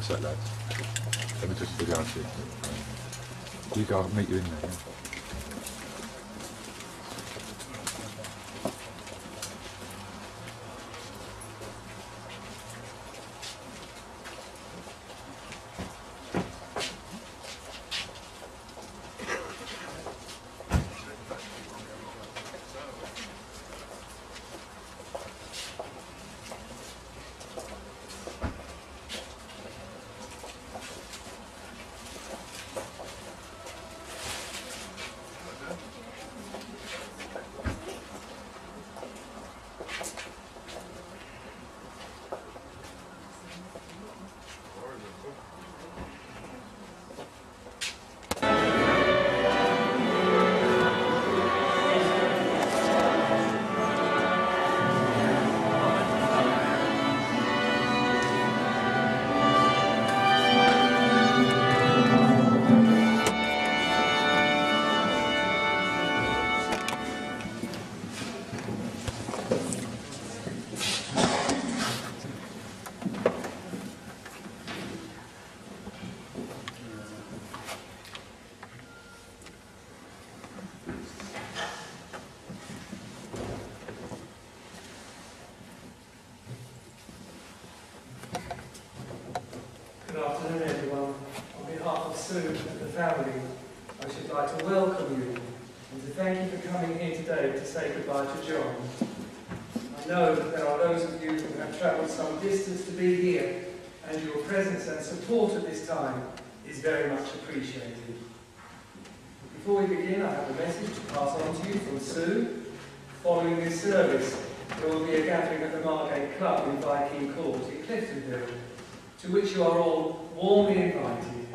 sec, lads. Let me just go down to you. You go, I'll meet you in there. Yeah? Good afternoon, everyone. On behalf of Sue and the family, I should like to welcome you and to thank you for coming here today to say goodbye to John. I know that there are those of you who have travelled some distance to be here, and your presence and support at this time is very much appreciated. Before we begin, I have a message to pass on to you from Sue. Following this service, there will be a gathering at the Margate Club in Viking Court in Cliftonville, to which you are all warmly invited.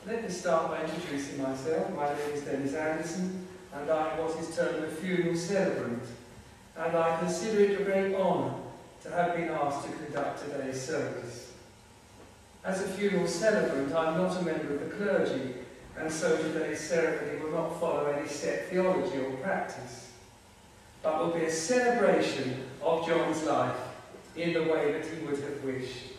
Let me start by introducing myself. My name is Dennis Anderson, and I am what is termed a funeral celebrant, and I consider it a great honour to have been asked to conduct today's service. As a funeral celebrant, I am not a member of the clergy, and so today's ceremony will not follow any set theology or practice, but will be a celebration of John's life in the way that he would have wished.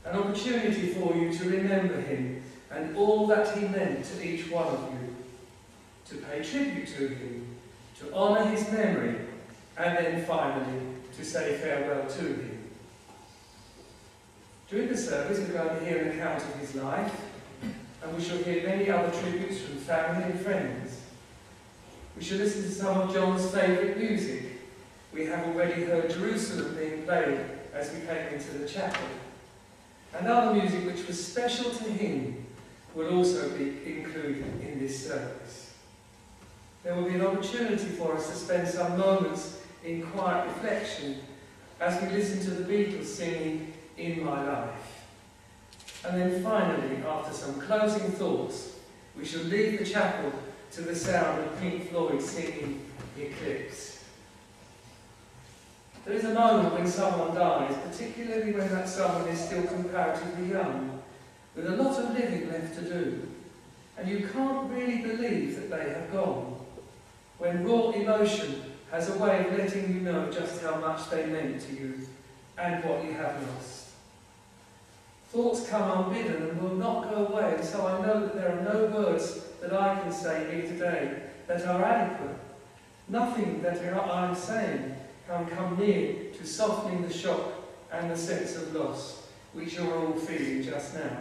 An opportunity for you to remember him and all that he meant to each one of you, to pay tribute to him, to honour his memory, and then finally to say farewell to him. During the service we're going to hear an account of his life, and we shall hear many other tributes from family and friends. We shall listen to some of John's favourite music. We have already heard Jerusalem being played as we came into the chapel. And other music which was special to him will also be included in this service. There will be an opportunity for us to spend some moments in quiet reflection as we listen to the Beatles singing In My Life. And then finally, after some closing thoughts, we shall leave the chapel to the sound of Pink Floyd singing Eclipse. There is a moment when someone dies, particularly when that someone is still comparatively young, with a lot of living left to do, and you can't really believe that they have gone, when raw emotion has a way of letting you know just how much they meant to you and what you have lost. Thoughts come unbidden and will not go away, and so I know that there are no words that I can say here today that are adequate. Nothing that I'm saying can come near to softening the shock and the sense of loss which you're all feeling just now,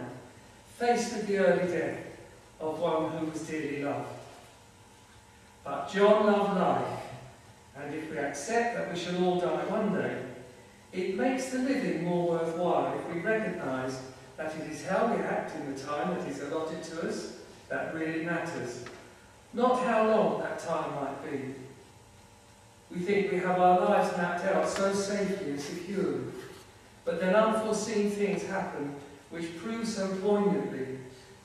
faced with the early death of one who was dearly loved. But John loved life, and if we accept that we shall all die one day, it makes the living more worthwhile if we recognise that it is how we act in the time that is allotted to us that really matters, not how long that time might be. We think we have our lives mapped out so safely and securely, but then unforeseen things happen which prove so poignantly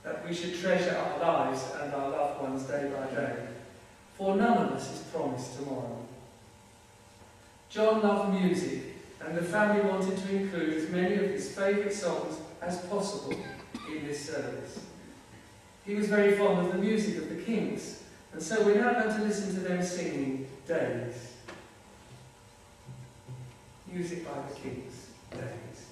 that we should treasure our lives and our loved ones day by day, for none of us is promised tomorrow. John loved music, and the family wanted to include as many of his favourite songs as possible in this service. He was very fond of the music of the Kings, and so we're now going to listen to them singing Days. Music by the Kings, Days.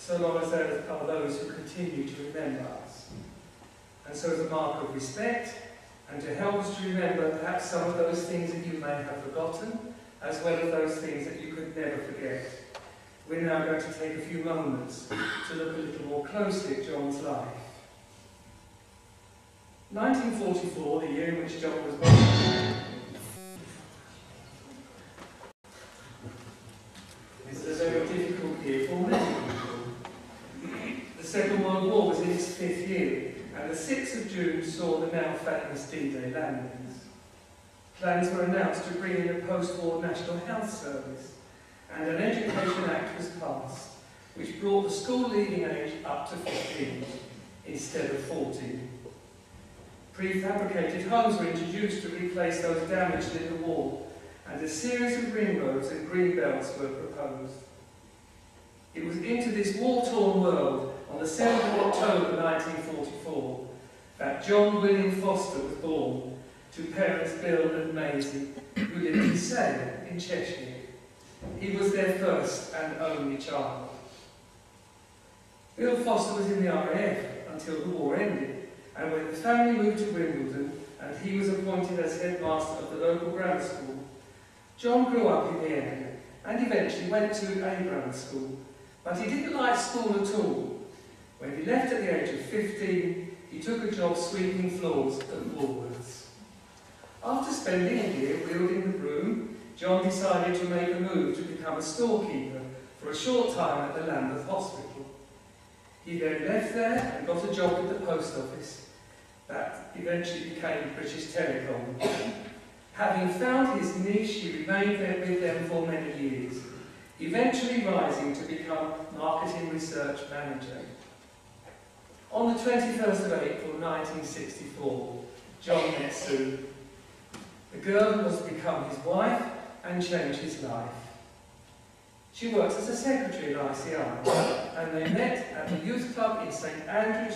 so long as there are those who continue to remember us. And so as a mark of respect, and to help us to remember perhaps some of those things that you may have forgotten, as well as those things that you could never forget, we're now going to take a few moments to look a little more closely at John's life. 1944, the year in which John was born, is a very difficult year for many people. The Second World War was in its 5th year, and the 6th of June saw the now famous D-Day landings. Plans were announced to bring in a post-war National Health Service, and an Education Act was passed, which brought the school leaving age up to 15 instead of 14. Prefabricated homes were introduced to replace those damaged in the war, and a series of ring roads and green belts were proposed. It was into this war-torn world, on the 7th of October 1944, that John William Foster was born, to parents Bill and Maisie, who lived in Sale in Cheshire. He was their first and only child. Bill Foster was in the RAF until the war ended, and when the family moved to Wimbledon and he was appointed as headmaster of the local grammar school, John grew up in the area and eventually went to a grammar school, but he didn't like school at all. When he left at the age of 15, he took a job sweeping floors at Woolworths. After spending a year wielding the broom, John decided to make a move to become a storekeeper for a short time at the Lambeth Hospital. He then left there and got a job at the post office. That eventually became British Telecom. Having found his niche, he remained there with them for many years, eventually rising to become Marketing Research Manager. On the 21st of April 1964, John met Sue, the girl who was to become his wife and change his life. She works as a secretary at ICI, and they met at the youth club in St Andrews